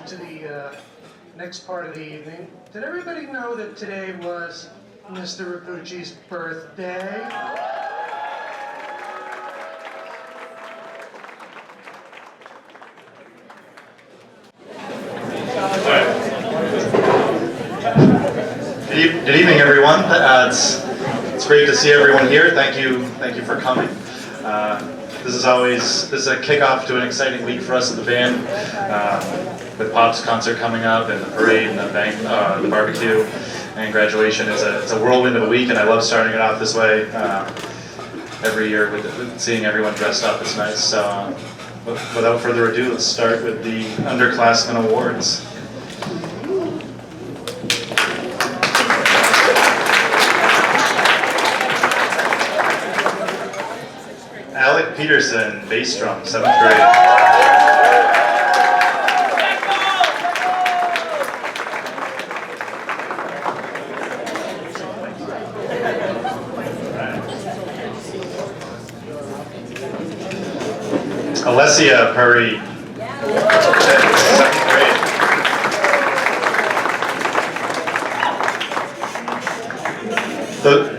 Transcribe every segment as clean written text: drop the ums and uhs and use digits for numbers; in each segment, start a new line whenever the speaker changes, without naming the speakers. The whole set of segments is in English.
to the next part of the evening. Did everybody know that today was Mr. Rapucci's birthday?
Good evening, everyone. It's great to see everyone here. Thank you for coming. This is a kickoff to an exciting week for us in the band, with Pop's concert coming up and the parade and the barbecue and graduation. It's a whirlwind of a week, and I love starting it off this way. Every year with seeing everyone dressed up is nice. So, without further ado, let's start with the underclassmen awards. Alec Peterson, bass drum, 7th grade. Alessia Puri, 2nd grade.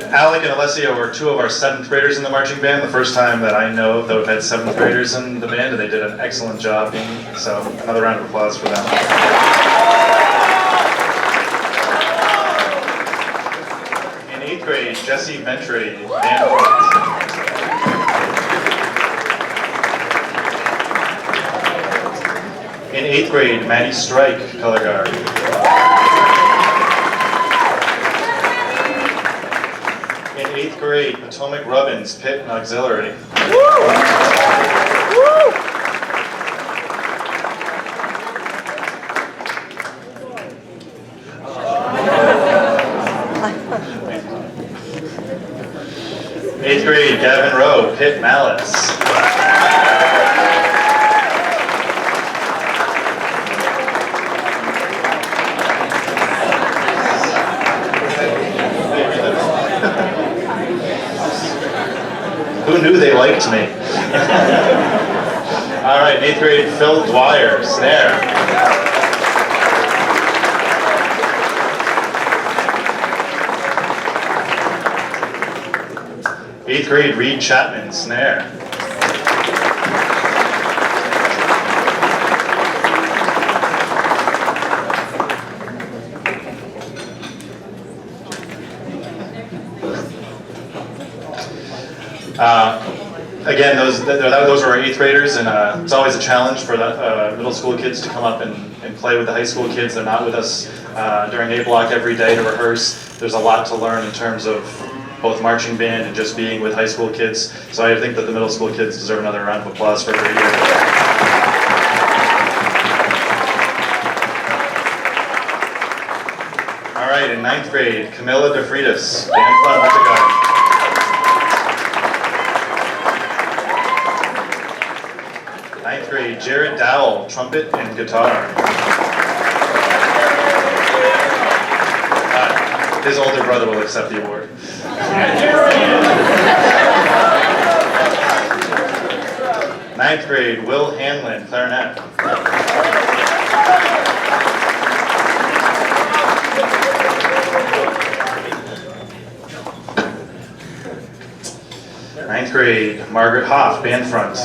Alec and Alessia were two of our 7th graders in the marching band, the first time that I know that we've had 7th graders in the band, and they did an excellent job. So another round of applause for them. In 8th grade, Jesse Ventry, Banquet. In 8th grade, Maddie Strike, color guard. In 8th grade, Potomac Robbins, pit and auxiliary. Eighth grade, Gavin Rowe, pit mallets. Who knew they liked me? All right, 8th grade, Phil Dwyer, snare. Eighth grade, Reed Chapman, snare. Again, those are our 8th graders, and it's always a challenge for the middle school kids to come up and play with the high school kids. They're not with us during A block every day to rehearse. There's a lot to learn in terms of both marching band and just being with high school kids. So I think that the middle school kids deserve another round of applause for a great year. All right, in 9th grade, Camilla DeFritas, band fun with the guard. 9th grade, Jared Dowell, trumpet and guitar. His older brother will accept the award. 9th grade, Will Hanlon, clarinet. 9th grade, Margaret Hoff, band front.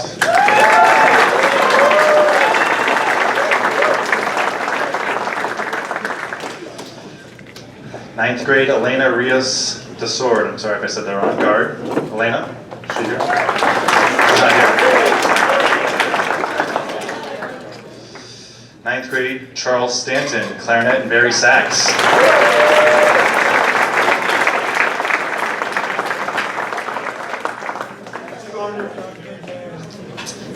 9th grade, Elena Rios DeSword. I'm sorry if I said that wrong. Guard. Elena? Is she here? She's not here. 9th grade, Charles Stanton, clarinet and Barry sax.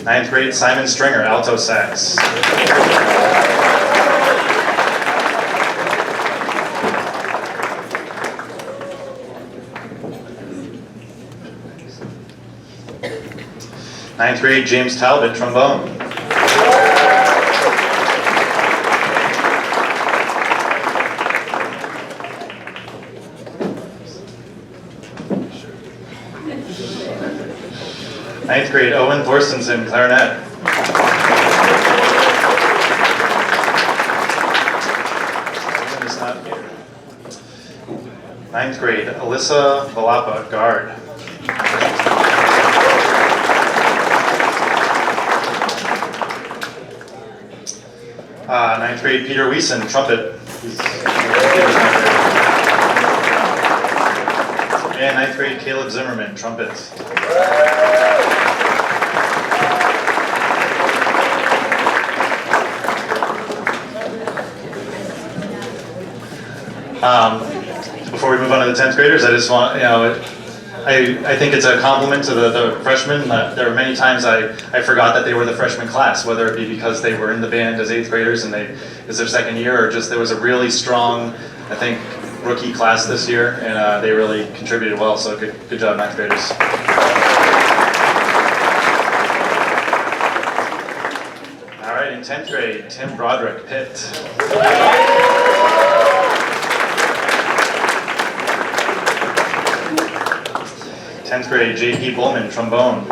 9th grade, Simon Stringer, alto sax. 9th grade, James Talbot, trombone. 9th grade, Owen Thorstensen, clarinet. Ninth grade, Alyssa Valapa, guard. Ninth grade, Peter Wiesen, trumpet. And ninth grade, Caleb Zimmerman, trumpet. Before we move on to the 10th graders, I just want, I think it's a compliment to the freshmen. There were many times I forgot that they were the freshman class, whether it be because they were in the band as 8th graders and it's their second year, or just there was a really strong, I think, rookie class this year, and they really contributed well, so good job, 9th graders. All right, in 10th grade, Tim Broderick, Pitt. 10th grade, J.P. Bullman, trombone.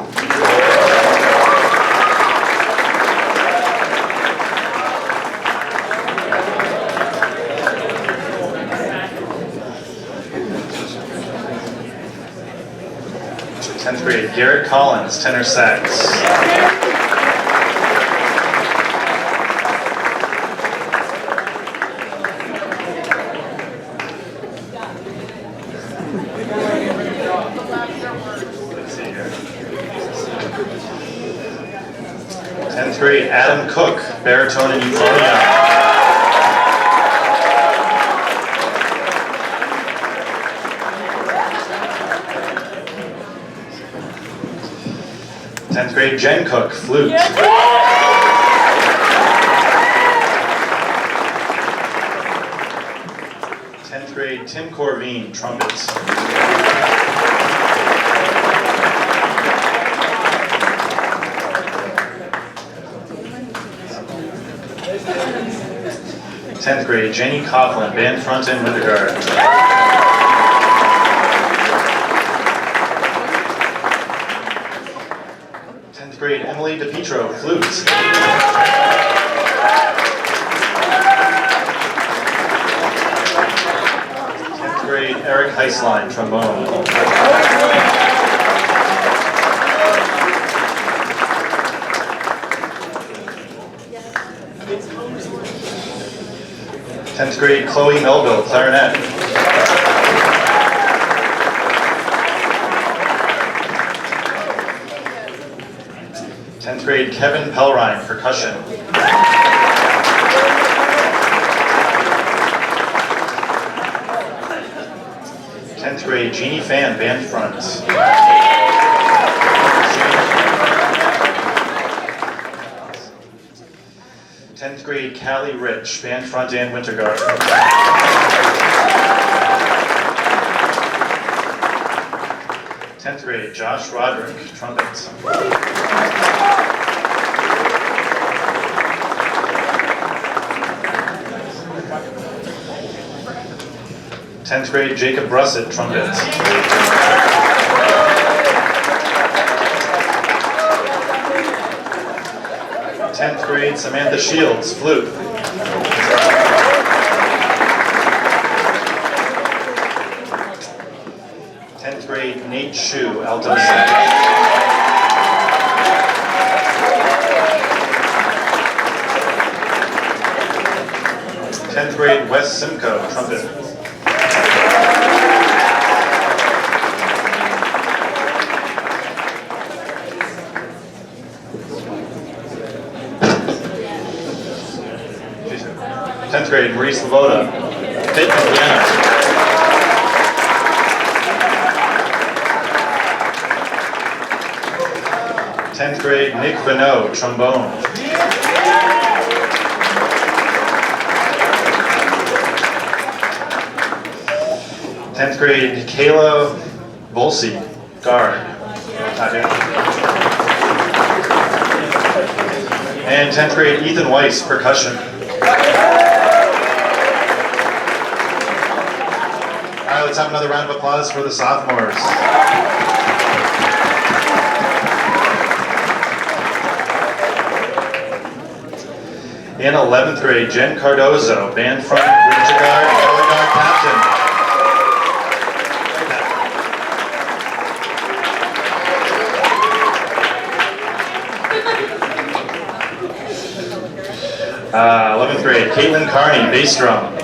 10th grade, Garrett Collins, tenor sax. 10th grade, Adam Cook, baritone and euphonium. 10th grade, Jen Cook, flute. 10th grade, Tim Corvine, trumpet. 10th grade, Jenny Coughlin, band front and Winterguard. 10th grade, Emily DePietro, flute. 10th grade, Eric Heislein, trombone. 10th grade, Chloe Melville, clarinet. 10th grade, Kevin Pelrine, percussion. 10th grade, Jeannie Fan, band front. 10th grade, Callie Rich, band front and Winterguard. 10th grade, Josh Roderick, trumpet. 10th grade, Jacob Brussett, trumpet. 10th grade, Samantha Shields, flute. 10th grade, Nate Shue, alto sax. 10th grade, Wes Simcoe, trumpet. 10th grade, Maurice Lavoda, Pitt and piano. 10th grade, Nick Vanneau, trombone. 10th grade, Kayla Volsey, guard. And 10th grade, Ethan Weiss, percussion. All right, let's have another round of applause for the sophomores. In 11th grade, Jen Cardozo, band front, Winterguard, color guard captain. 11th grade, Caitlin Carney, bass drum.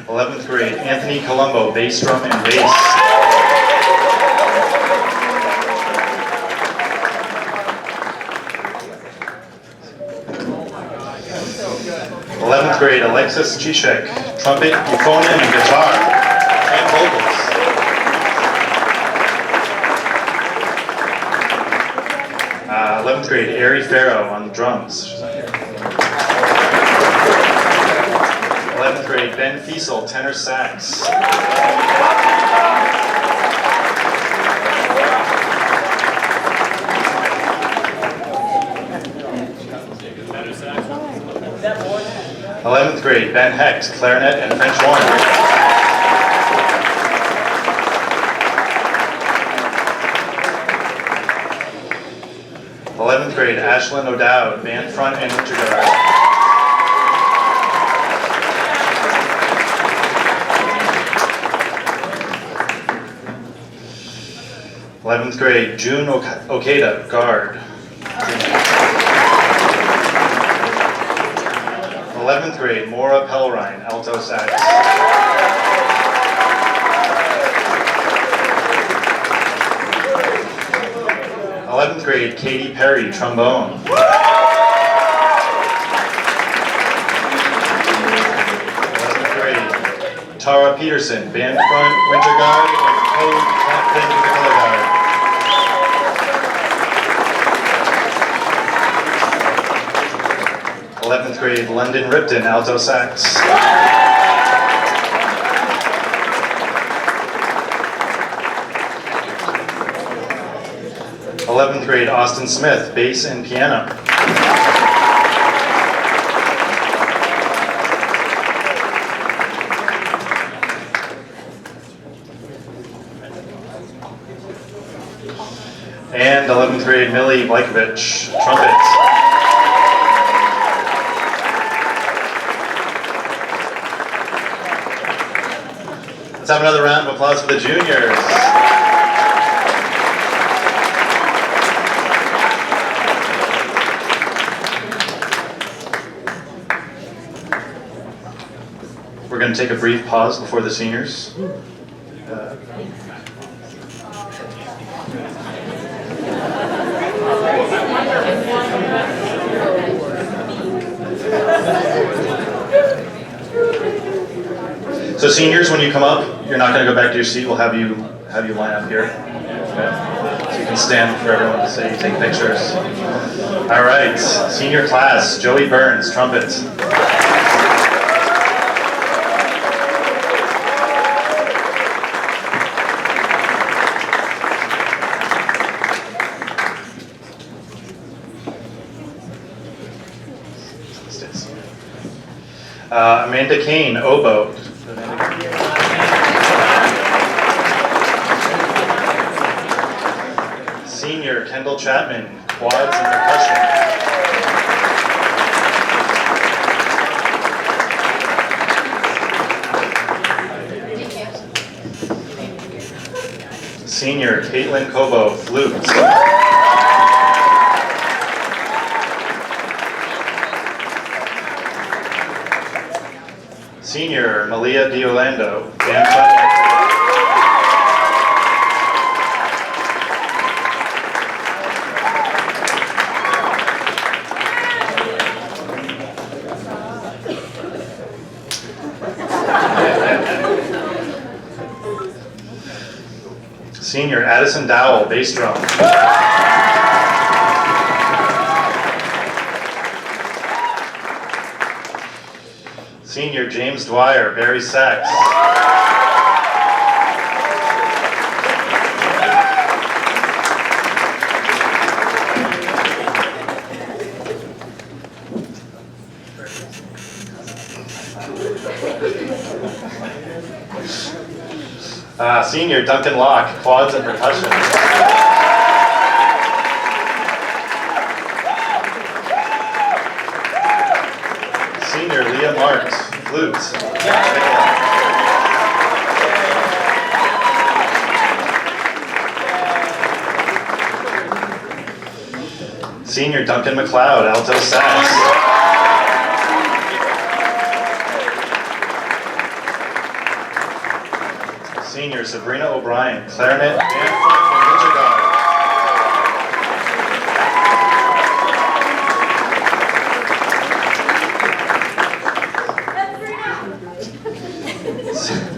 11th grade, Anthony Colombo, bass drum and bass. 11th grade, Alexis Zizek, trumpet, euphonium, and guitar, and vocals. 11th grade, Ari Farrow on drums. 11th grade, Ben Fiesel, tenor sax. 11th grade, Ben Hecht, clarinet and French horn. 11th grade, Ashlyn O'Dowd, band front and interguitar. 11th grade, June Okeda, guard. 11th grade, Maura Pellrine, alto sax. 11th grade, Katie Perry, trombone. 11th grade, Tara Peterson, band front, winter guard, and co-captain, color guard. 11th grade, London Ripton, alto sax. 11th grade, Austin Smith, bass and piano. 11th grade, Millie Blaikovich, trumpet. Let's have another round of applause for the juniors. We're going to take a brief pause before the seniors. So seniors, when you come up, you're not going to go back to your seat. We'll have you line up here. Okay. So you can stand for everyone to say, take pictures. All right, senior class, Joey Burns, trumpet. Amanda Kane, oboe. Senior, Kendall Chapman, quads and percussion. Senior, Caitlin Cobo, flute. Senior, Malia Diolando, band front. Senior, Addison Dowell, bass drum. Senior, James Dwyer, Barry sax. Senior, Duncan Locke, quads and percussion. Senior, Leah Marks, flutes. Senior Duncan McLeod, alto sax. Senior Sabrina O'Brien, clarinet and guitar.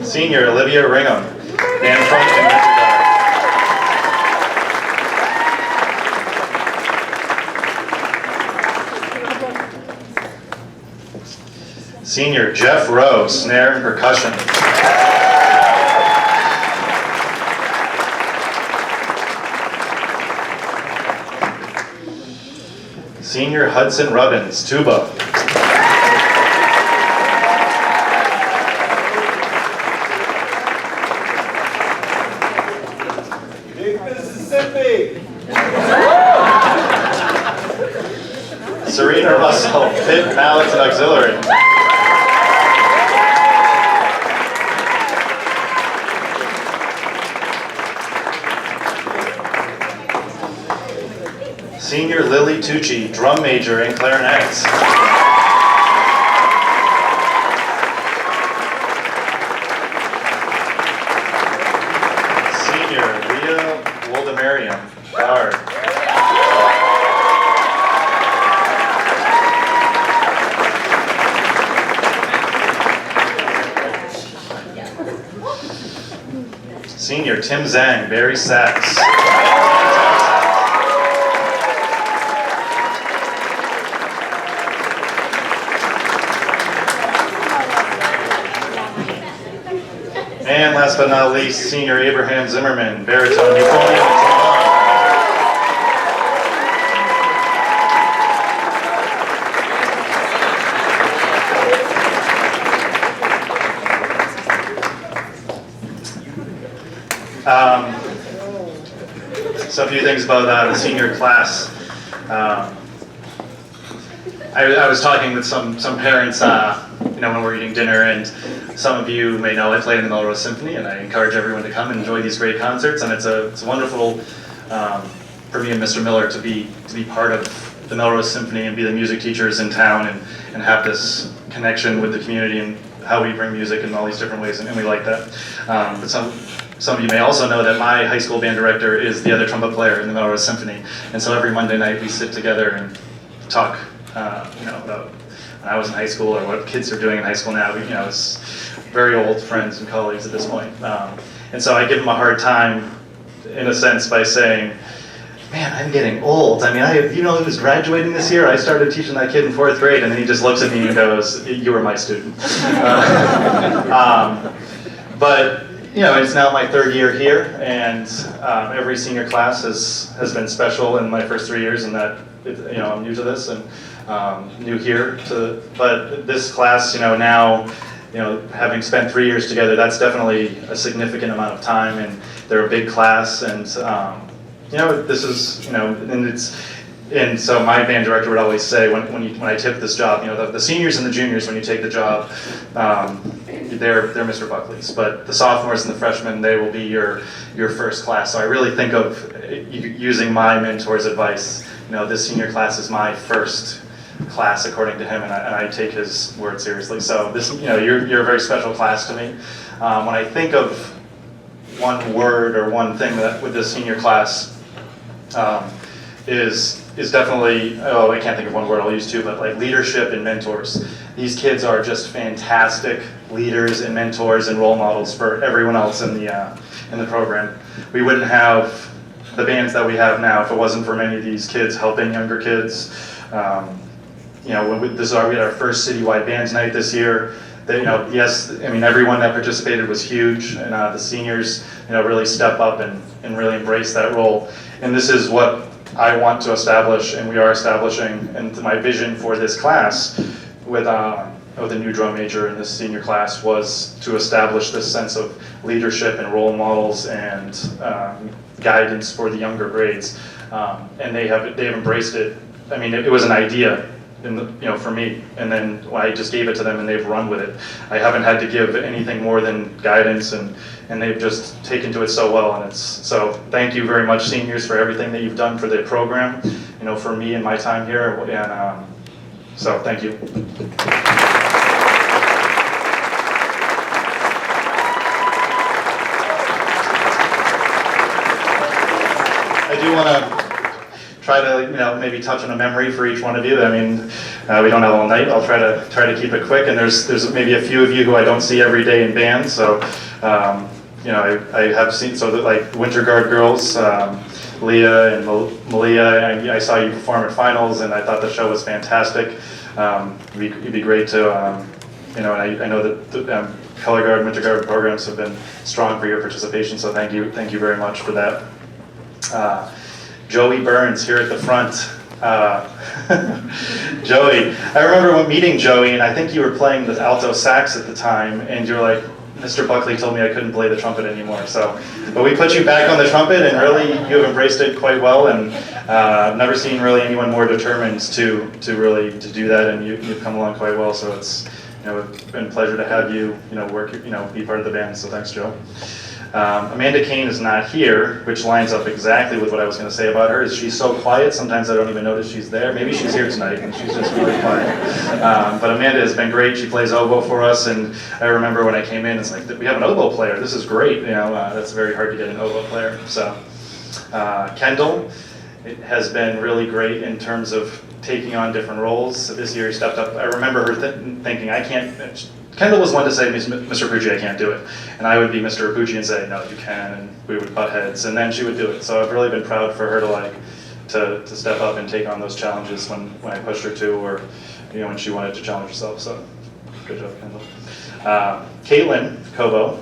Senior Olivia Ringham, and front and guitar. Senior Jeff Rowe, snare and percussion. Senior Hudson Rubbins, tuba.
Big Mississippi.
Serena Russell, pit, mallets, and auxiliary. Senior Lily Tucci, drum major and clarinets. Senior Leah Woldemariam, guard. Senior Tim Zhang, Barry sax. And last but not least, Senior Abraham Zimmerman, baritone, euphonium, and trombone. So a few things about the senior class. I was talking with some parents, when we're eating dinner, and some of you may know I played in the Melrose Symphony, and I encourage everyone to come and enjoy these great concerts. And it's wonderful for me and Mr. Miller to be part of the Melrose Symphony and be the music teachers in town and have this connection with the community and how we bring music in all these different ways, and we like that. But some of you may also know that my high school band director is the other trumpet player in the Melrose Symphony, and so every Monday night we sit together and talk, about when I was in high school or what kids are doing in high school now. It's very old friends and colleagues at this point. And so I give him a hard time, in a sense, by saying, man, I'm getting old. I mean, who's graduating this year? I started teaching that kid in 4th grade, and then he just looks at me and goes, you were my student. But it's now my 3rd year here, and every senior class has been special in my first 3 years, and that, I'm new to this and new here. But this class, now, having spent 3 years together, that's definitely a significant amount of time, and they're a big class, and this is, and so my band director would always say when I tip this job, the seniors and the juniors, when you take the job, they're Mr. Buckley's, but the sophomores and the freshmen, they will be your first class. So I really think of using my mentor's advice. This senior class is my first class according to him, and I take his word seriously. So this, you're a very special class to me. When I think of one word or one thing that with this senior class is definitely, I can't think of one word, I'll use two, but like leadership and mentors. These kids are just fantastic leaders and mentors and role models for everyone else in the program. We wouldn't have the bands that we have now if it wasn't for many of these kids helping younger kids. We had our first citywide bands night this year. Yes, everyone that participated was huge, and the seniors, really step up and really embrace that role. And this is what I want to establish, and we are establishing, and my vision for this class with a new drum major in this senior class was to establish this sense of leadership and role models and guidance for the younger grades, and they have embraced it. It was an idea for me, and then I just gave it to them and they've run with it. I haven't had to give anything more than guidance, and they've just taken to it so well. And so thank you very much, seniors, for everything that you've done for the program, for me and my time here. And so thank you. I do want to try to maybe touch on a memory for each one of you. I mean, we don't have all night. I'll try to keep it quick. And there's maybe a few of you who I don't see every day in band. So I have seen like Winter Guard girls, Leah and Malia. I saw you perform at finals, and I thought the show was fantastic. It'd be great to and I know that the Color Guard, Winter Guard programs have been strong for your participation. So thank you very much for that. Joey Burns here at the front. Joey, I remember meeting Joey, and I think you were playing the alto sax at the time, and you're like, Mr. Buckley told me I couldn't play the trumpet anymore. But we put you back on the trumpet, and really you have embraced it quite well, and I've never seen really anyone more determined to do that, and you've come along quite well. So it's been a pleasure to have you work be part of the band. So thanks, Joe. Amanda Kane is not here, which lines up exactly with what I was going to say about her. Is she's so quiet, sometimes I don't even notice she's there. Maybe she's here tonight and she's just really quiet. But Amanda has been great. She plays oboe for us, and I remember when I came in, it's like, we have an oboe player. This is great. That's very hard to get an oboe player. So Kendall has been really great in terms of taking on different roles. This year he stepped up. I remember her thinking, Kendall was one to say, Mr. Rapucci, I can't do it. And I would be Mr. Rapucci and say, no, you can, and we would butt heads, and then she would do it. So I've really been proud for her to step up and take on those challenges when I pushed her to, or when she wanted to challenge herself. So good job, Kendall. Caitlin Kobo,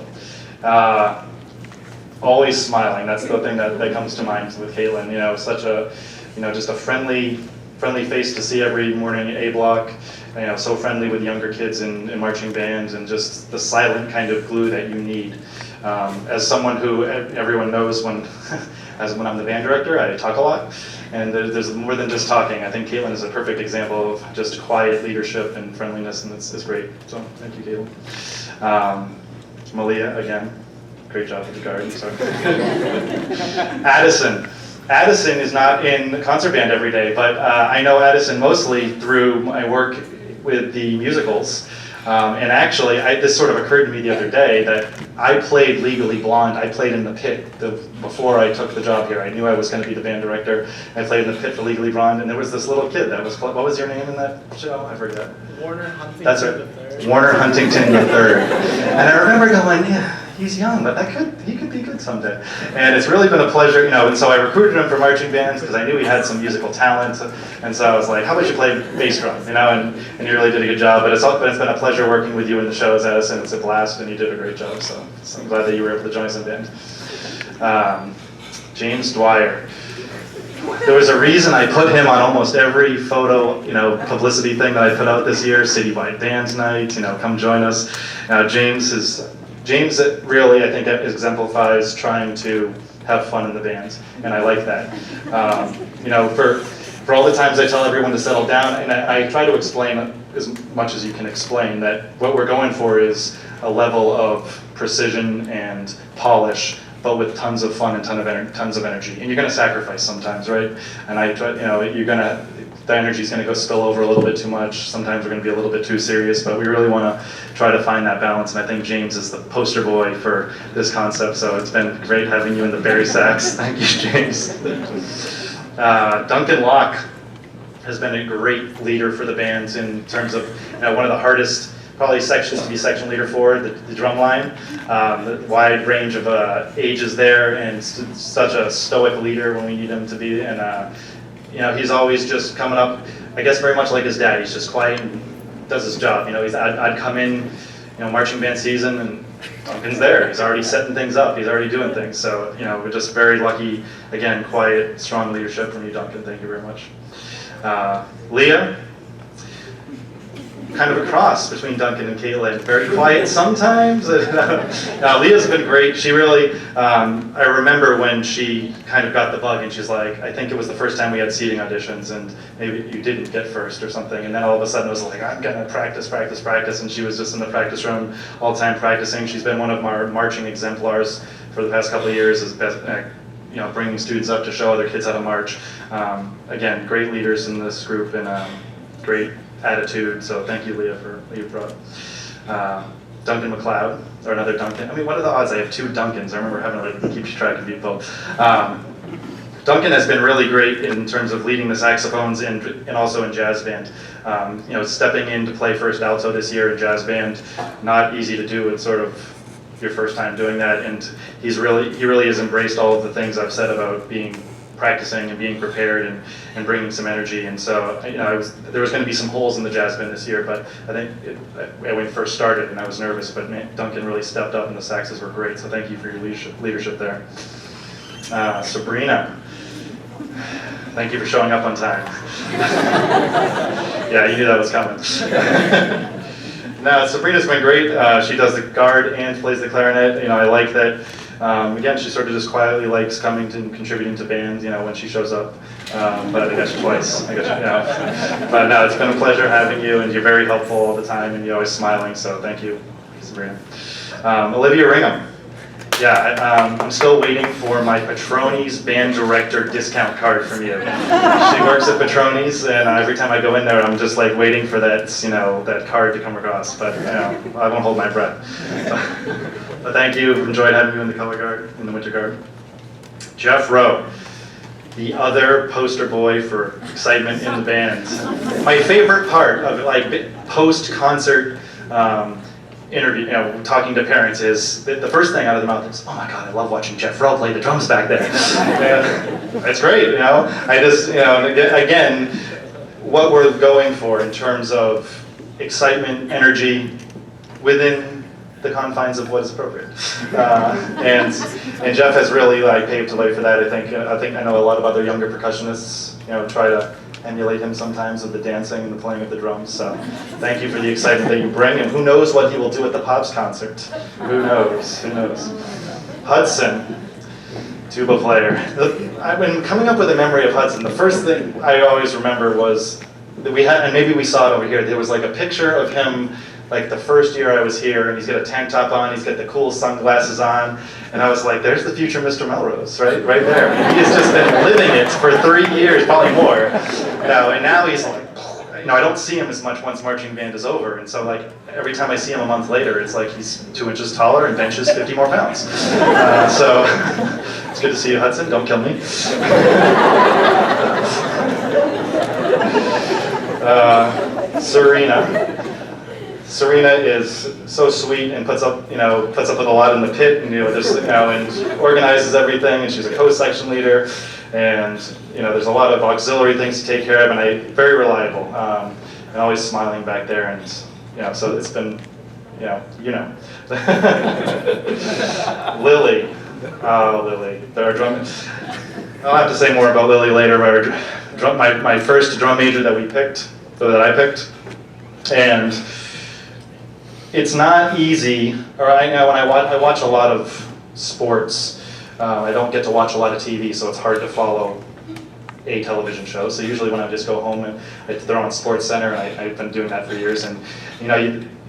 always smiling. That's the thing that comes to mind with Caitlin. Such a, just a friendly face to see every morning at A Block. So friendly with younger kids in marching bands, and just the silent kind of glue that you need. As someone who everyone knows when I'm the band director, I talk a lot, and there's more than just talking. I think Caitlin is a perfect example of just quiet leadership and friendliness, and it's great. So thank you, Caitlin. Malia, again, great job with the guard. Sorry. Addison is not in concert band every day, but I know Addison mostly through my work with the musicals. And actually, this sort of occurred to me the other day that I played Legally Blonde. I played in the pit before I took the job here. I knew I was going to be the band director. I played in the pit for Legally Blonde, and there was this little kid that was, what was your name in that show? I forget.
Warner Huntington
That's right.
III.
Warner Huntington III. And I remember going, yeah, he's young, but he could be good someday. And it's really been a pleasure, and so I recruited him for marching bands because I knew he had some musical talent. And so I was like, how about you play bass drum, and you really did a good job. But it's been a pleasure working with you in the shows, Addison. It's a blast, and you did a great job. So I'm glad that you were able to join us in band. James Dwyer. There was a reason I put him on almost every photo, publicity thing that I put out this year. Citywide Bands Night, come join us. James really, I think, exemplifies trying to have fun in the band, and I like that. For all the times I tell everyone to settle down, and I try to explain as much as you can explain that what we're going for is a level of precision and polish, but with tons of fun and tons of energy. And you're going to sacrifice sometimes, right? And I try, the energy's going to go spill over a little bit too much. Sometimes we're going to be a little bit too serious, but we really want to try to find that balance. And I think James is the poster boy for this concept. So it's been great having you in the Barry sax. Thank you, James. Duncan Locke has been a great leader for the bands in terms of one of the hardest probably sections to be section leader for, the drum line. The wide range of ages there, and such a stoic leader when we need him to be. And he's always just coming up, I guess very much like his dad. He's just quiet and does his job. I'd come in, marching band season, and Duncan's there. He's already setting things up. He's already doing things. So, we're just very lucky. Again, quiet, strong leadership from you, Duncan. Thank you very much. Leah, kind of a cross between Duncan and Caitlin. Very quiet sometimes. Leah's been great. She really, I remember when she kind of got the bug, and she's like, I think it was the first time we had seating auditions, and maybe you didn't get first or something, and then all of a sudden it was like, I'm gonna practice, and she was just in the practice room all the time practicing. She's been one of our marching exemplars for the past couple of years, as best, bringing students up to show other kids how to march. Again, great leaders in this group and great attitude. So thank you, Leah, for what you brought. Duncan McLeod, or another Duncan. I mean, what are the odds I have two Duncans? I remember having to keep track of people. Duncan has been really great in terms of leading the saxophones and also in jazz band. Stepping in to play first alto this year in jazz band, not easy to do. It's sort of your first time doing that, and he really has embraced all of the things I've said about practicing and being prepared and bringing some energy. And so, there was going to be some holes in the jazz band this year, but I think when we first started, and I was nervous, but Duncan really stepped up, and the saxes were great. So thank you for your leadership there. Sabrina, thank you for showing up on time. Yeah, you knew that was coming. No, Sabrina's been great. She does the guard and plays the clarinet. I like that. Again, she sort of just quietly likes coming and contributing to bands, when she shows up. But I guess twice. But no, it's been a pleasure having you, and you're very helpful all the time, and you're always smiling. So thank you, Sabrina. Olivia Ringham. Yeah, I'm still waiting for my Patroni's band director discount card from you. She works at Patroni's, and every time I go in there, I'm just like waiting for that, that card to come across. But I won't hold my breath. But thank you. Enjoyed having you in the color guard, in the winter guard. Jeff Rowe, the other poster boy for excitement in the band. My favorite part of post-concert interview, talking to parents is the first thing out of the mouth is, "Oh my God, I love watching Jeff Rowe play the drums back there." It's great, I just, again, what we're going for in terms of excitement, energy within the confines of what is appropriate, and Jeff has really paved the way for that. I know a lot of other younger percussionists, try to emulate him sometimes with the dancing and the playing of the drums. So thank you for the excitement that you bring, and who knows what he will do at the Pops concert. Who knows? Hudson, tuba player. When coming up with a memory of Hudson, the first thing I always remember was that we had, and maybe we saw it over here, there was a picture of him the first year I was here, and he's got a tank top on, he's got the cool sunglasses on, and I was like, there's the future Mr. Melrose, right there. He has just been living it for 3 years, probably more, and now he's I don't see him as much once marching band is over, and so every time I see him a month later, it's he's 2 inches taller and benches 50 more pounds. So it's good to see you, Hudson. Don't kill me. Serena is so sweet and puts up with a lot in the pit, and and organizes everything, and she's a co-section leader, and there's a lot of auxiliary things to take care of, and very reliable, and always smiling back there, and so it's been, Lily, Lily, our drum. I'll have to say more about Lily later. But my first drum major that I picked, and it's not easy. When I watch a lot of sports, I don't get to watch a lot of TV, so it's hard to follow a television show. So usually when I just go home and I throw on Sports Center, and I've been doing that for years. And you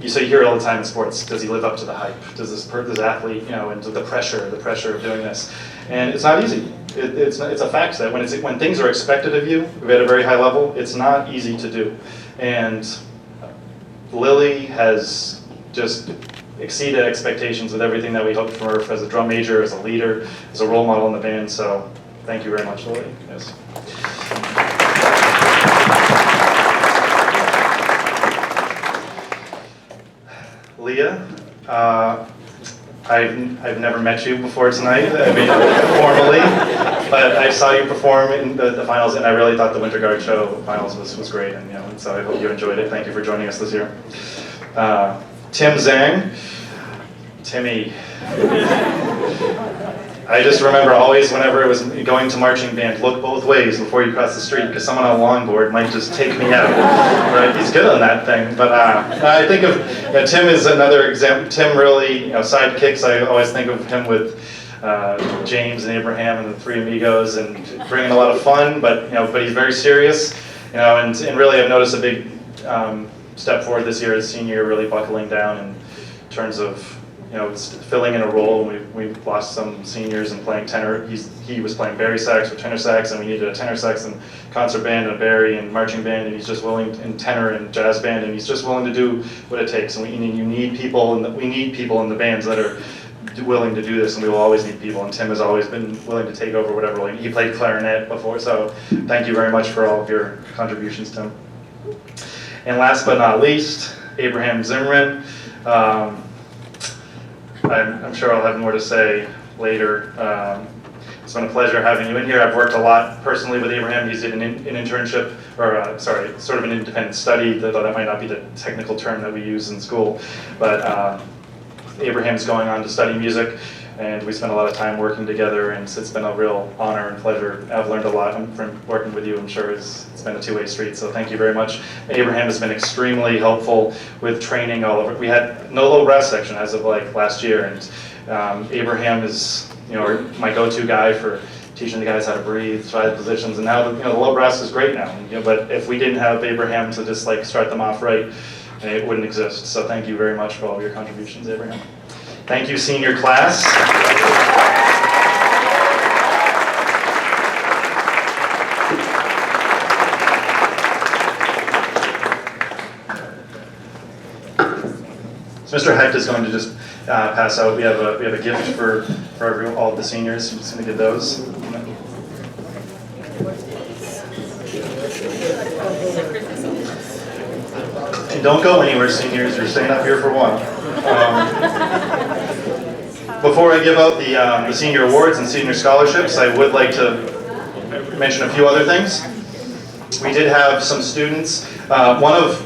hear it all the time in sports. Does he live up to the hype? Does this athlete, and the pressure of doing this? And it's not easy. It's a fact that when things are expected of you at a very high level, it's not easy to do. And Lily has just exceeded expectations with everything that we hoped for her as a drum major, as a leader, as a role model in the band. So thank you very much, Lily. Yes. Leah, I've never met you before tonight, formally, but I saw you perform in the finals, and I really thought the Winter Guard show finals was great, and so I hope you enjoyed it. Thank you for joining us this year. Tim Zhang. Timmy. I just remember always, whenever it was going to marching band, look both ways before you cross the street, because someone on a longboard might just take me out. Right? He's good on that thing. But I think of Tim is another example. Tim really, sidekicks. I always think of him with James and Abraham and the Three Amigos, and bringing a lot of fun. But but he's very serious. And really, I've noticed a big step forward this year as senior, really buckling down in terms of was filling in a role. We lost some seniors and playing tenor. He was playing bari sax or tenor sax, and we needed a tenor sax and concert band and a bari and marching band, and he's just willing, and tenor and jazz band, and he's just willing to do what it takes. And you need people, and we need people in the bands that are willing to do this, and we will always need people. And Tim has always been willing to take over whatever role. He played clarinet before, so thank you very much for all of your contributions, Tim. And last but not least, Abraham Zimmerman. I'm sure I'll have more to say later. It's been a pleasure having you in here. I've worked a lot personally with Abraham. He's did an internship, or sort of an independent study, though that might not be the technical term that we use in school. But Abraham's going on to study music, and we spent a lot of time working together, and it's been a real honor and pleasure. I've learned a lot from working with you. I'm sure it's been a two-way street, so thank you very much. Abraham has been extremely helpful with training all over. We had no low brass section as of like last year, and Abraham is my go-to guy for teaching the guys how to breathe, try the positions, and now the low brass is great now. But if we didn't have Abraham to just like start them off right, it wouldn't exist. So thank you very much for all of your contributions, Abraham. Thank you, senior class. So Mr. Hecht is going to just pass out. We have a gift for all of the seniors. I'm just going to give those. And don't go anywhere, seniors. You're staying up here for one. Before I give out the senior awards and senior scholarships, I would like to mention a few other things. We did have some students. One of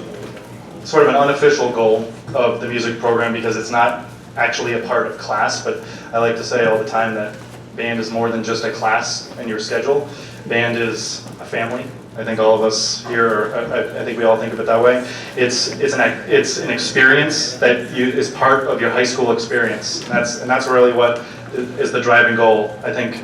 sort of an unofficial goal of the music program, because it's not actually a part of class, but I like to say all the time that band is more than just a class in your schedule. Band is a family. I think all of us here, I think we all think of it that way. It's an experience that is part of your high school experience. And that's really what is the driving goal. I think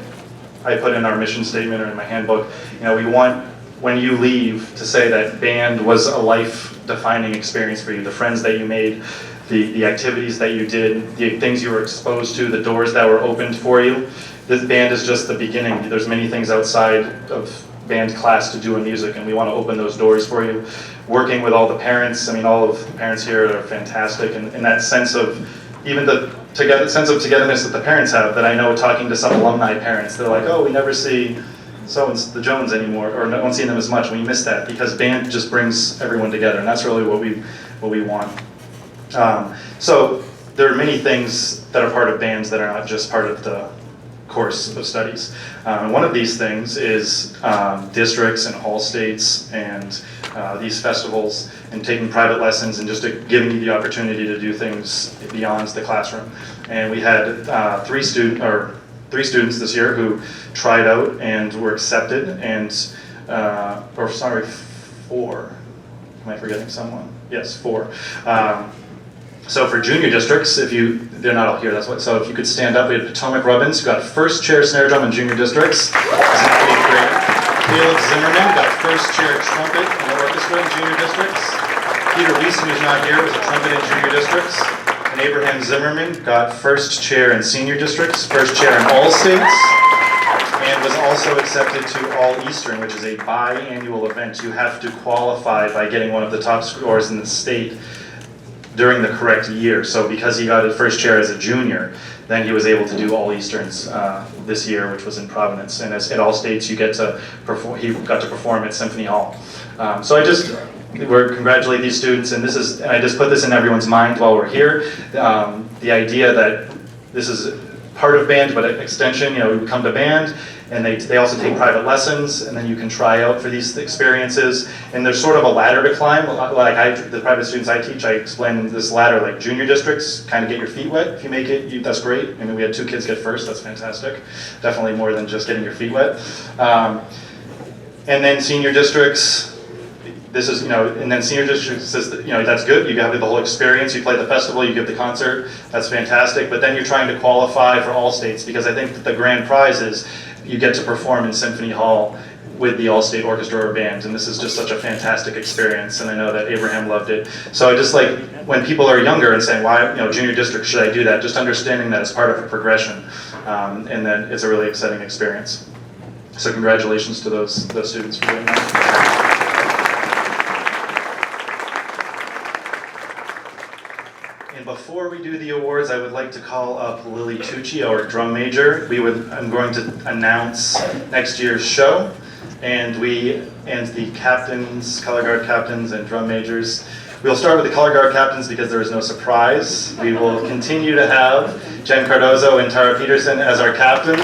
I put in our mission statement or in my handbook, we want, when you leave, to say that band was a life-defining experience for you. The friends that you made, the activities that you did, the things you were exposed to, the doors that were opened for you. This band is just the beginning. There's many things outside of band class to do in music, and we want to open those doors for you. Working with all the parents, all of the parents here are fantastic, and that sense of, even the sense of togetherness that the parents have, that I know talking to some alumni parents, they're like, oh, we never see the Jones anymore, or don't see them as much. We miss that, because band just brings everyone together, and that's really what we want. So there are many things that are part of bands that are not just part of the course of studies. One of these things is districts and all states and these festivals, and taking private lessons, and just giving you the opportunity to do things beyond the classroom. And we had three students this year who tried out and were accepted, and four. Am I forgetting someone? Yes, 4. So for junior districts, they're not all here, that's what. So if you could stand up, we had Potomac Robbins, who got first chair snare drum in junior districts. Caleb Zimmerman got first chair trumpet in the orchestra in junior districts. Peter Leeson, who's not here, was a trumpet in junior districts. And Abraham Zimmerman got first chair in senior districts, first chair in all states, and was also accepted to All Eastern, which is a biannual event. You have to qualify by getting one of the top scores in the state during the correct year. So because he got his first chair as a junior, then he was able to do All Easterns this year, which was in Providence. And at All States, you get to perform. He got to perform at Symphony Hall. So we congratulate these students, and I just put this in everyone's mind while we're here. The idea that this is part of band, but an extension. We come to band, and they also take private lessons, and then you can try out for these experiences. And there's sort of a ladder to climb. Like the private students I teach, I explain this ladder, like junior districts, kind of get your feet wet. If you make it, that's great. We had 2 kids get first, that's fantastic. Definitely more than just getting your feet wet. And then senior districts, and then senior districts, that's good. You have the whole experience. You play the festival, you give the concert, that's fantastic. But then you're trying to qualify for all states, because I think that the grand prize is you get to perform in Symphony Hall with the All-State Orchestra or band, and this is just such a fantastic experience, and I know that Abraham loved it. So I just like, when people are younger and saying, why, junior district, should I do that? Just understanding that it's part of a progression, and that it's a really exciting experience. So congratulations to those students for doing that. Before we do the awards, I would like to call up Lily Tucci, our drum major. I'm going to announce next year's show, and the captains, color guard captains, and drum majors. We'll start with the color guard captains because there is no surprise. We will continue to have Jen Cardozo and Tara Peterson as our captains.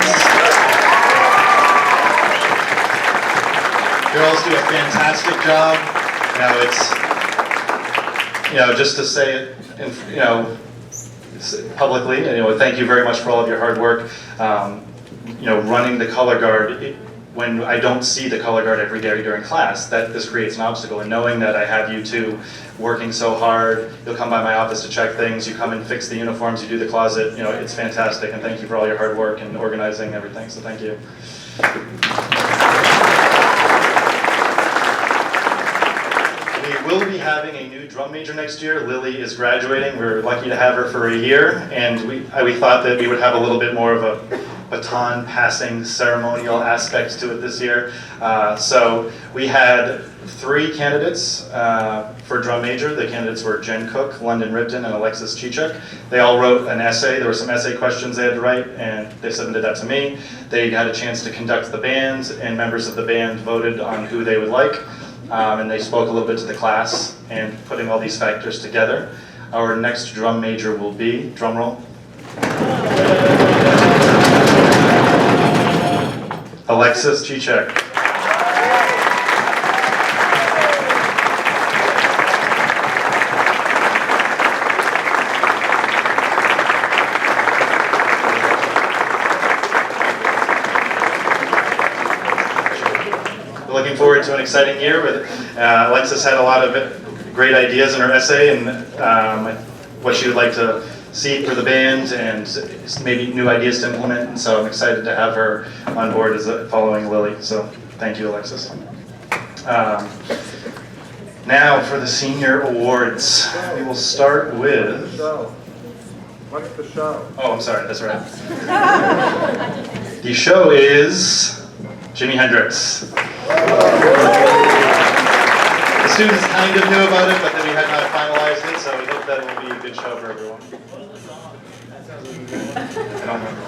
Girls do a fantastic job. Just to say it, publicly, thank you very much for all of your hard work. Running the color guard, when I don't see the color guard every day during class, this creates an obstacle. And knowing that I have you two working so hard, you'll come by my office to check things, you come and fix the uniforms, you do the closet, it's fantastic. And thank you for all your hard work and organizing everything, so thank you. We will be having a new drum major next year. Lily is graduating. We're lucky to have her for a year, and we thought that we would have a little bit more of a baton passing ceremonial aspect to it this year. So we had 3 candidates for drum major. The candidates were Jen Cook, London Ripton, and Alexis Chichuk. They all wrote an essay. There were some essay questions they had to write, and they submitted that to me. They had a chance to conduct the band, and members of the band voted on who they would like. And they spoke a little bit to the class, and putting all these factors together, our next drum major will be, drum roll, Alexis Chichuk. Looking forward to an exciting year. Alexis had a lot of great ideas in her essay, and what she would like to see for the band, and maybe new ideas to implement. And so I'm excited to have her on board as following Lily. So thank you, Alexis. Now for the senior awards. We will start with.
What's the show?
Oh, I'm sorry. That's right. The show is Jimi Hendrix. The students kind of knew about it, but then we had not finalized it, so we hope that it will be a good show for everyone. I don't remember.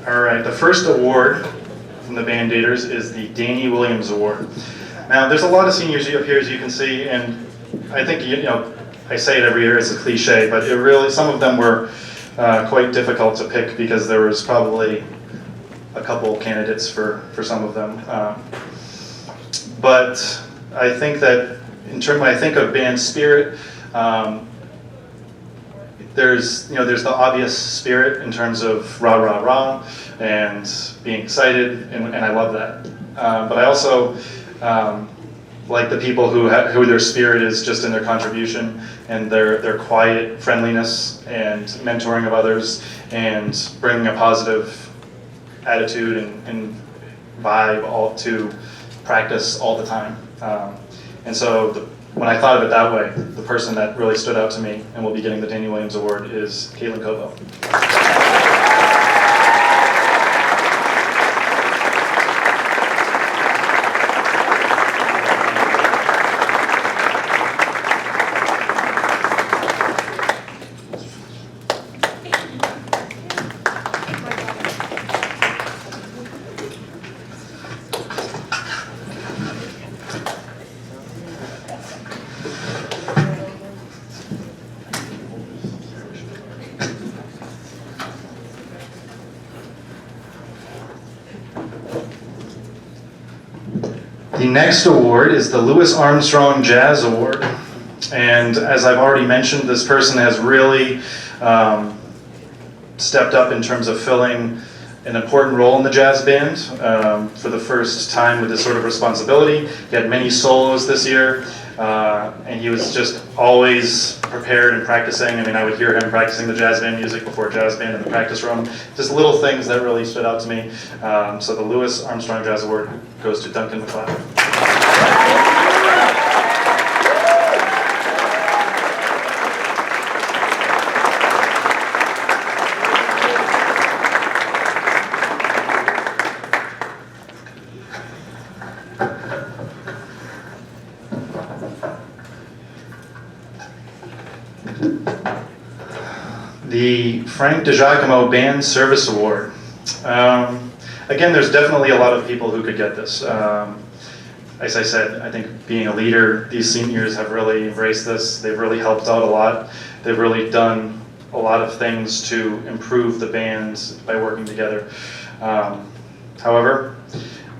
All right, the first award from the Band-Aiders is the Danny Williams Award. Now, there's a lot of seniors up here, as you can see, and I think, I say it every year, it's a cliche, but some of them were quite difficult to pick because there was probably a couple candidates for some of them. But I think that when I think of band spirit, there's the obvious spirit in terms of rah, rah, rah, and being excited, and I love that. But I also like the people who their spirit is just in their contribution and their quiet friendliness and mentoring of others and bringing a positive attitude and vibe all to practice all the time. And so when I thought of it that way, the person that really stood out to me and will be getting the Danny Williams Award is Caitlin Cobo. The next award is the Louis Armstrong Jazz Award. And as I've already mentioned, this person has really stepped up in terms of filling an important role in the jazz band for the first time with this sort of responsibility. He had many solos this year, and he was just always prepared and practicing. I mean, I would hear him practicing the jazz band music before jazz band in the practice room. Just little things that really stood out to me. So the Louis Armstrong Jazz Award goes to Duncan McLeod. The Frank DiGiacomo Band Service Award. Again, there's definitely a lot of people who could get this. As I said, I think being a leader, these seniors have really embraced this. They've really helped out a lot. They've really done a lot of things to improve the band by working together. However,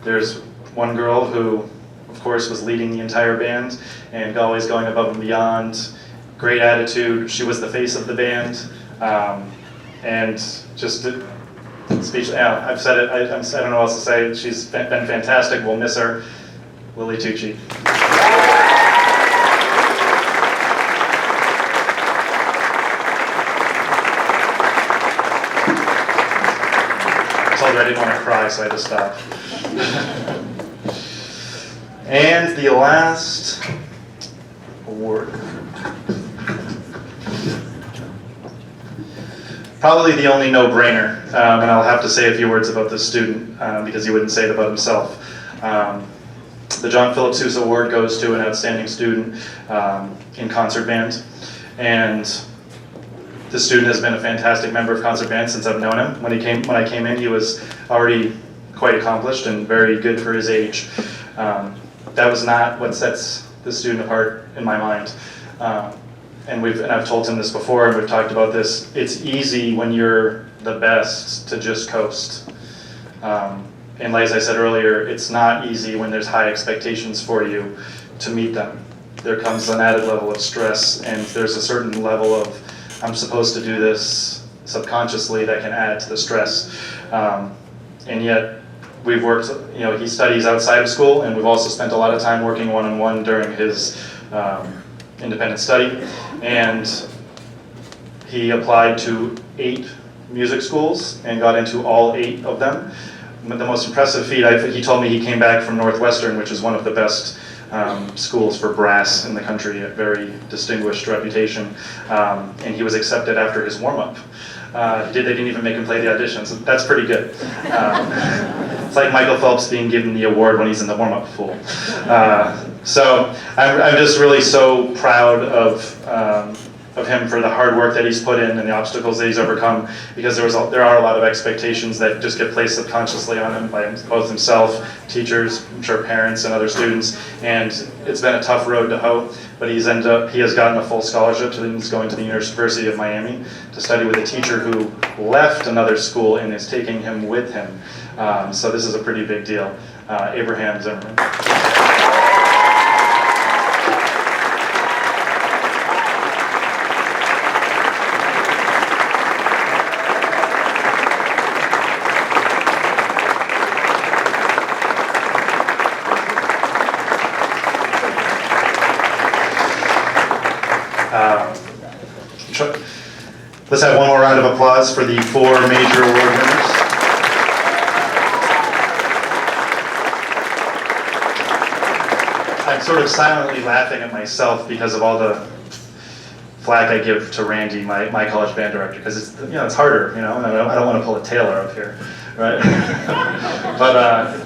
there's one girl who, of course, was leading the entire band and always going above and beyond. Great attitude. She was the face of the band. And just speech. Yeah, I've said it. I don't know what else to say. She's been fantastic. We'll miss her. Lily Tucci. I told her I didn't want to cry, so I had to stop. And the last award. Probably the only no-brainer, and I'll have to say a few words about this student because he wouldn't say it about himself. The John Philip Sousa Award goes to an outstanding student in concert band, and this student has been a fantastic member of concert band since I've known him. When I came in, he was already quite accomplished and very good for his age. That was not what sets this student apart in my mind. And I've told him this before, and we've talked about this. It's easy when you're the best to just coast. And like as I said earlier, it's not easy when there's high expectations for you to meet them. There comes an added level of stress, and there's a certain level of, I'm supposed to do this subconsciously that can add to the stress. And yet, we've worked, he studies outside of school, and we've also spent a lot of time working one-on-one during his independent study, and he applied to 8 music schools and got into all 8 of them. But the most impressive feat, he told me he came back from Northwestern, which is one of the best schools for brass in the country, a very distinguished reputation, and he was accepted after his warm-up. They didn't even make him play the auditions. That's pretty good. It's like Michael Phelps being given the award when he's in the warm-up pool. So I'm just really so proud of him for the hard work that he's put in and the obstacles that he's overcome, because there are a lot of expectations that just get placed subconsciously on him by both himself, teachers, I'm sure parents, and other students, and it's been a tough road to hoe, but he has gotten a full scholarship, so he's going to the University of Miami to study with a teacher who left another school and is taking him with him. So this is a pretty big deal. Abraham Zimmerman. Let's have one more round of applause for the 4 major award winners. I'm sort of silently laughing at myself because of all the flack I give to Randy, my college band director, because it's harder, and I don't want to pull a Taylor up here, right? But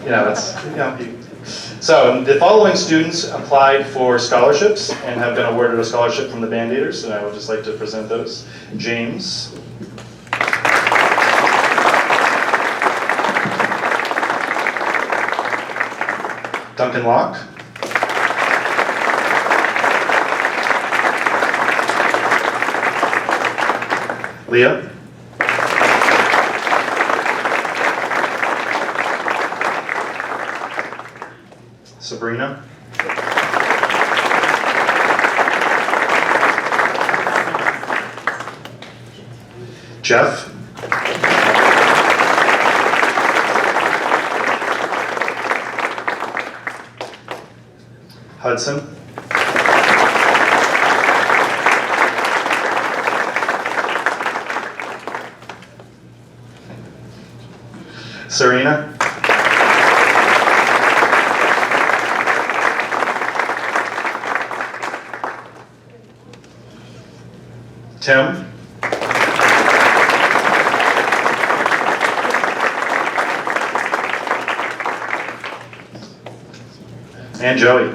So the following students applied for scholarships and have been awarded a scholarship from the Band-Aiders, and I would just like to present those. James. Duncan Locke. Leah. Sabrina. Jeff. Hudson. Serena. Tim. And Joey.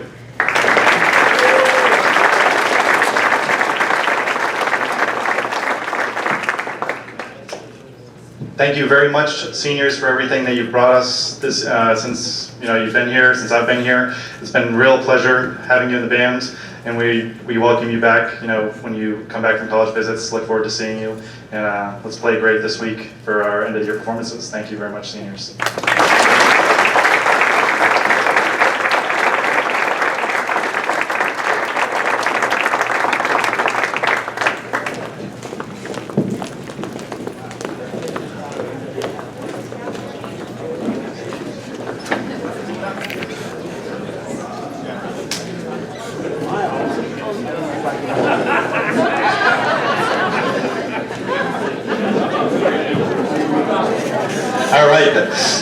Thank you very much, seniors, for everything that you've brought us this since you've been here, since I've been here. It's been a real pleasure having you in the band, and we welcome you back. When you come back from college visits, look forward to seeing you. And let's play great this week for our end of year performances. Thank you very much, seniors. All right,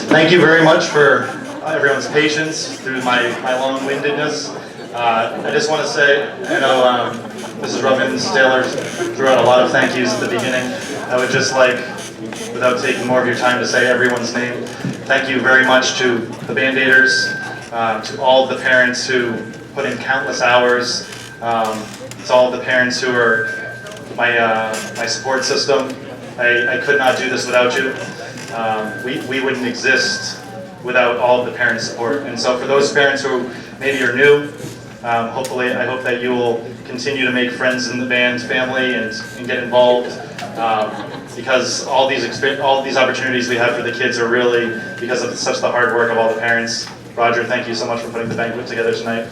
thank you very much for everyone's patience through my long-windedness. I just want to say, I know Mrs. Robbins Taylor threw out a lot of thank yous at the beginning. I would just like, without taking more of your time, to say everyone's name. Thank you very much to the Band-Aiders, to all of the parents who put in countless hours, to all of the parents who are my support system. I could not do this without you. We wouldn't exist without all of the parents' support. And so for those parents who maybe are new, I hope that you will continue to make friends in the band family and get involved, because all these opportunities we have for the kids are really because of such the hard work of all the parents. Roger, thank you so much for putting the banquet together tonight.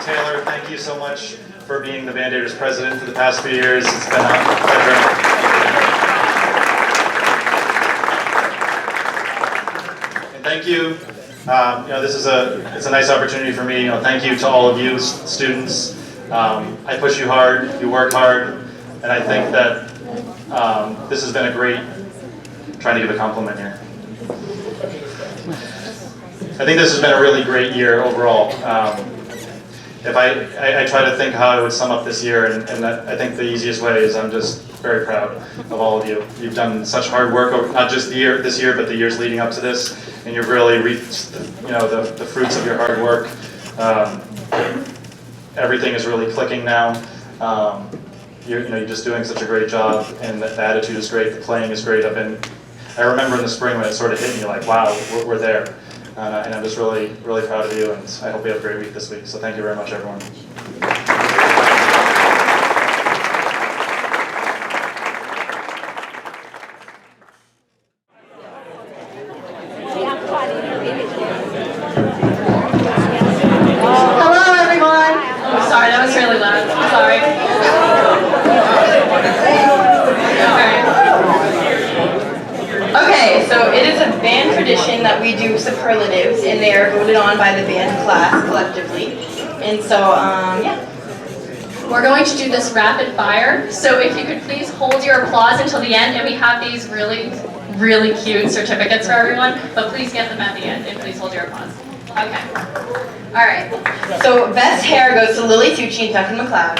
Taylor, thank you so much for being the Band-Aiders president for the past few years. It's been a pleasure. And thank you. It's a nice opportunity for me. Thank you to all of you students. I push you hard, you work hard, and I think that this has been a great, trying to give a compliment here. I think this has been a really great year overall. If I try to think how I would sum up this year, and I think the easiest way is I'm just very proud of all of you. You've done such hard work, not just this year, but the years leading up to this, and you've really reaped the fruits of your hard work. Everything is really clicking now. You're just doing such a great job, and the attitude is great, the playing is great. I remember in the spring when it sort of hit me like, wow, we're there. And I'm just really, really proud of you, and I hope you have a great week this week. So thank you very much, everyone.
Hello, everyone. Oh, sorry, that was really loud. I'm sorry. Okay, so it is a band tradition that we do superlatives, and they are voted on by the band class collectively. And so, yeah.
We're going to do this rapid fire, so if you could please hold your applause until the end, and we have these really, really cute certificates for everyone, but please get them at the end, and please hold your applause. Okay.
All right. So best hair goes to Lily Tucci and Duncan McLeod.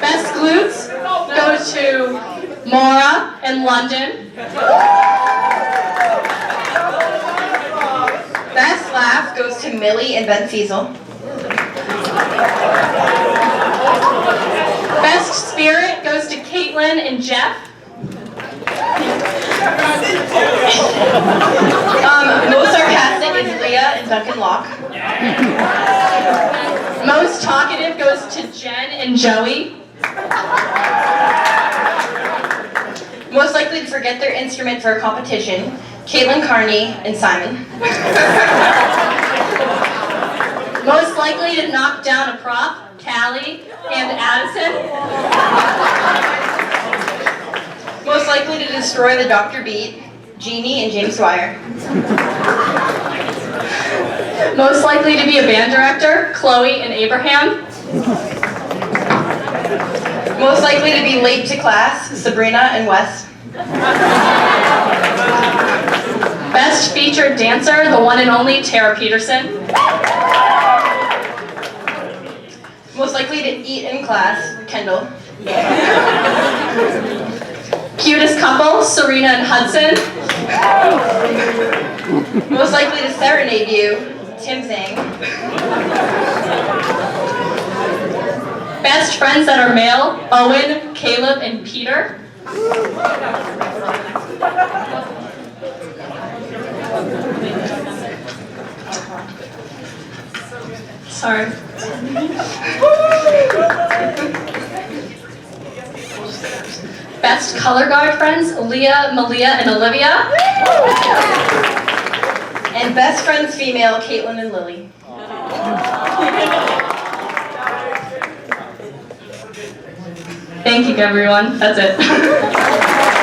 Best glutes go to Maura in London.
Best laugh goes to Millie and Ben Fiesel.
Best spirit goes to Caitlin and Jeff.
Most sarcastic is Leah and Duncan Locke.
Most talkative goes to Jen and Joey.
Most likely to forget their instrument for a competition, Caitlin Carney and Simon.
Most likely to knock down a prop, Callie. and Addison.
Most likely to destroy the Dr. Beat, Jeannie and James Swire.
Most likely to be a band director, Chloe and Abraham.
Most likely to be late to class, Sabrina and Wes.
Best featured dancer, the one and only Tara Peterson.
Most likely to eat in class, Kendall.
Cutest couple, Serena and Hudson.
Most likely to serenade you, Tim Zhang.
Best friends that are male, Owen, Caleb, and Peter. Sorry. Best color guard friends, Leah, Malia, and Olivia.
And best friends female, Caitlin and Lily.
Thank you, everyone. That's it.